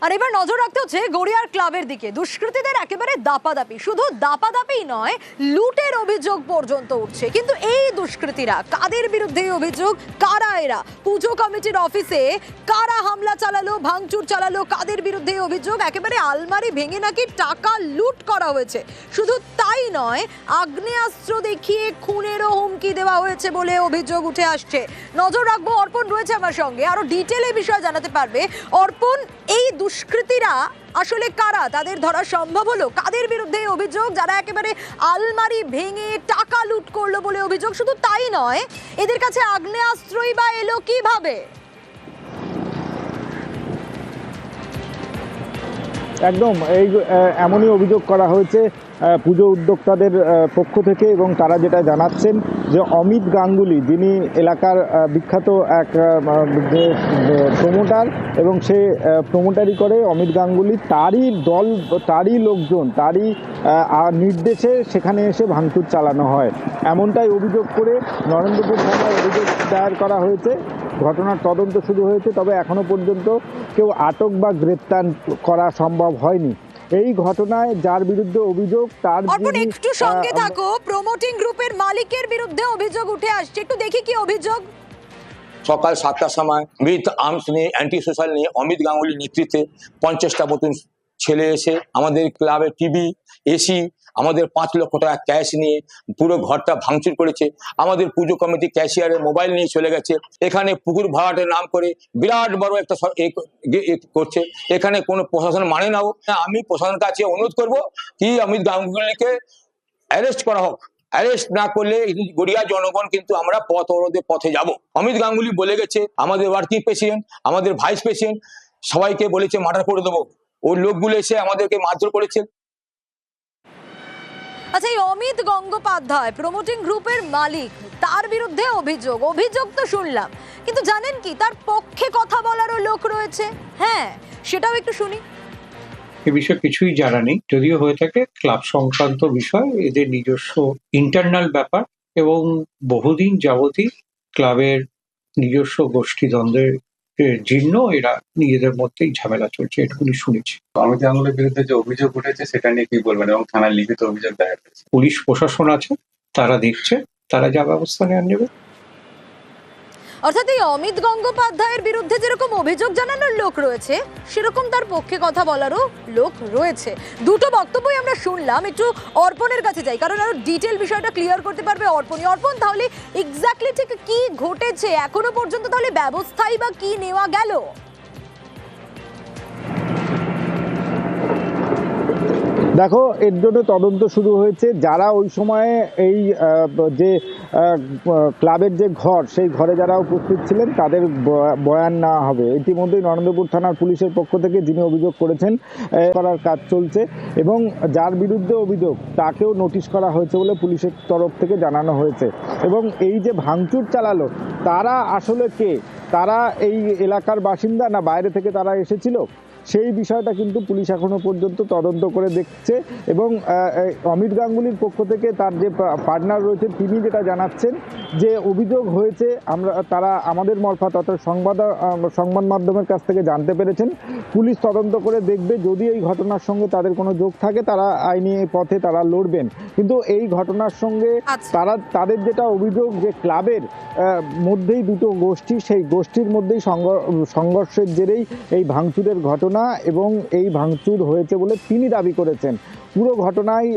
আর এবার নজর রাখতে হচ্ছে গড়িয়ার ক্লাবের দিকে। দুষ্কৃতীদের একেবারে দাপাদাপি, শুধু দাপাদাপি নয়, লুটের অভিযোগ পর্যন্ত উঠছে। কিন্তু এই দুষ্কৃতীরা কাদের বিরুদ্ধে অভিযোগ? কারা এরা? পুজো কমিটির অফিসে কারা হামলা চালালো, ভাঙচুর চালালো, কাদের বিরুদ্ধে অভিযোগ? একেবারে আলমারি ভেঙে নাকি টাকা লুট করা হয়েছে। শুধু তাই নয়, আগ্নেয়াস্ত্র দেখিয়ে খুনেরও হুমকি দেওয়া হয়েছে বলে অভিযোগ উঠে আসছে। নজর রাখবো, অর্পণ রয়েছে আমার সঙ্গে, আরো ডিটেলে বিষয় জানাতে পারবে। অর্পণ, এই দুষ্কৃতীরা আসলে কারা? তাদের ধরা সম্ভব হলো? কাদের বিরুদ্ধে অভিযোগ? যারা একেবারে আলমারি ভেঙে টাকা লুট করলো বলে অভিযোগ। শুধু তাই নয়, এদের কাছে আগ্নেয়াস্ত্রই বা এলো কিভাবে? একদম এমনই অভিযোগ করা হয়েছে পুজো উদ্যোক্তাদের পক্ষ থেকে, এবং তারা যেটা জানাচ্ছেন যে অমিত গাঙ্গুলি, যিনি এলাকার বিখ্যাত এক যে প্রমোটার, এবং সে প্রমোটারি করে অমিত গাঙ্গুলি, তারই দল, তারই লোকজন, তারই নির্দেশে সেখানে এসে ভাঙচুর চালানো হয়, এমনটাই অভিযোগ করে নরেন্দ্রপুর থানায় অভিযোগ দায়ের করা হয়েছে। ঘটনার তদন্ত শুরু হয়েছে, তবে এখনো পর্যন্ত কেউ আটক বা গ্রেপ্তার করা সম্ভব হয়নি। এই ঘটনায় যার বিরুদ্ধে অভিযোগ, তার একটু সঙ্গে থাকো, প্রমোটিং গ্রুপের মালিকের বিরুদ্ধে অভিযোগ উঠে আসছে, একটু দেখি কি অভিযোগ। সকাল 7টার সময় উইথ আর্মস নিয়ে, অ্যান্টি সোশ্যাল নিয়ে, অমিত গাঙ্গুলির নেতৃত্বে 50টা মতন ছেলে এসে আমাদের ক্লাবের টিভি, এসি, আমাদের 5 লক্ষ টাকা ক্যাশ নিয়ে পুরো ঘরটা ভাঙচুর করেছে। আমাদের পুজো কমিটি ক্যাশিয়ারের মোবাইল নিয়ে চলে গেছে। এখানে পুকুর ভরাটের নাম করে বিরাট বড় একটা করছে। এখানে কোনো প্রশাসন মানে নাও। আমি প্রশাসনের কাছে অনুরোধ করব কি অমিত গাঙ্গুলিকে অ্যারেস্ট করা হোক। অ্যারেস্ট না করলে গড়িয়া জনগণ কিন্তু আমরা পথ অবরোধের পথে যাব। অমিত গাঙ্গুলি বলে গেছে, আমাদের ওয়ার্কিং প্রেসিডেন্ট, আমাদের ভাইস প্রেসিডেন্ট সবাইকে বলেছে মার্ডার করে দেবো। ওই লোকগুলো এসে আমাদেরকে মারধর করেছে। আচ্ছা, এই অমিত গঙ্গোপাধ্যায় প্রমোটিং গ্রুপের মালিক, তার বিরুদ্ধে অভিযোগ তো শুনলাম, কিন্তু জানেন কি তার পক্ষে কথা বলারও লোক রয়েছে? হ্যাঁ, সেটাও একটু শুনি। এ বিষয়ে কিছুই জানা নেই, যদিও হয়ে থাকে ক্লাব সংক্রান্ত বিষয়, এদের নিজস্ব ইন্টারনাল ব্যাপার, এবং বহুদিন যাবতই ক্লাবের নিজস্ব গোষ্ঠীদ্বন্দ্বের জীর্ণ, এরা নিজেদের মধ্যেই ঝামেলা চলছে, এটুকুনি শুনেছি। অমিত গাঙ্গুলির বিরুদ্ধে যে অভিযোগ উঠেছে সেটা নিয়ে কি বলবেন, এবং থানায় লিখিত অভিযোগ দায়ের হয়েছে? পুলিশ প্রশাসন আছে, তারা দেখছে, তারা যা ব্যবস্থা নেবে। অর্থাৎ এই অমিত গঙ্গোপাধ্যায়ের বিরুদ্ধে যেরকম অভিযোগ জানানোর লোক রয়েছে, সেরকম তার পক্ষে কথা বলারও লোক রয়েছে। দুটো বক্তব্যই আমরা শুনলাম। একটু অর্পণের কাছে যাই, কারণ আরো ডিটেল বিষয়টা ক্লিয়ার করতে পারবে অর্পণ। অর্পণ, তাহলে এক্স্যাক্টলি ঠিক কি ঘটেছে এখনো পর্যন্ত? তাহলে ব্যবস্থাই বা কি নেওয়া গেল? দেখো, এর জন্য তদন্ত শুরু হয়েছে। যারা ওই সময়ে এই যে ক্লাবের যে ঘর, সেই ঘরে যারা উপস্থিত ছিলেন তাদের বয়ান নেওয়া হবে। ইতিমধ্যেই নরেন্দ্রপুর থানার পুলিশের পক্ষ থেকে যিনি অভিযোগ করেছেন করার কাজ চলছে, এবং যার বিরুদ্ধে অভিযোগ তাকেও নোটিশ করা হয়েছে বলে পুলিশের তরফ থেকে জানানো হয়েছে। এবং এই যে ভাঙচুর চালালো, তারা আসলে কে? তারা এই এলাকার বাসিন্দা না বাইরে থেকে তারা এসেছিল? সেই বিষয়টা কিন্তু পুলিশ এখনো পর্যন্ত তদন্ত করে দেখছে। এবং অমিত গাঙ্গুলির পক্ষ থেকে তার যে পার্টনার রয়েছে, তিনি যেটা জানাচ্ছেন যে অভিযোগ হয়েছে, তারা আমাদের মারফত অর্থাৎ সংবাদ মাধ্যমের কাছ থেকে জানতে পেরেছেন। পুলিশ তদন্ত করে দেখবে, যদি এই ঘটনার সঙ্গে তাদের কোনো যোগ থাকে তারা আইনি পথে তারা লড়বেন। কিন্তু এই ঘটনার সঙ্গে তাদের যেটা অভিযোগ যে ক্লাবের মধ্যেই দুটো গোষ্ঠী, সেই গোষ্ঠীর মধ্যেই সংঘর্ষের জেরেই এই ভাঙচুরের ঘটনা, এবং এই ভাঙচুর হয়েছে বলে তিনি দাবি করেছেন। পুরো ঘটনায়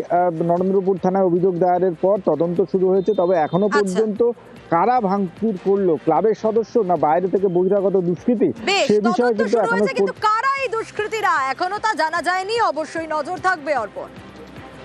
নরেন্দ্রপুর থানায় অভিযোগ দায়েরের পর তদন্ত শুরু হয়েছে। তবে এখনো পর্যন্ত কারা ভাঙচুর করলো, ক্লাবের সদস্য না বাইরে থেকে বহিরাগত দুষ্কৃতী, সে বিষয়ে কিন্তু কারা এই দুষ্কৃতীরা এখনো তা জানা যায়নি। অবশ্যই নজর থাকবে অর্পণ।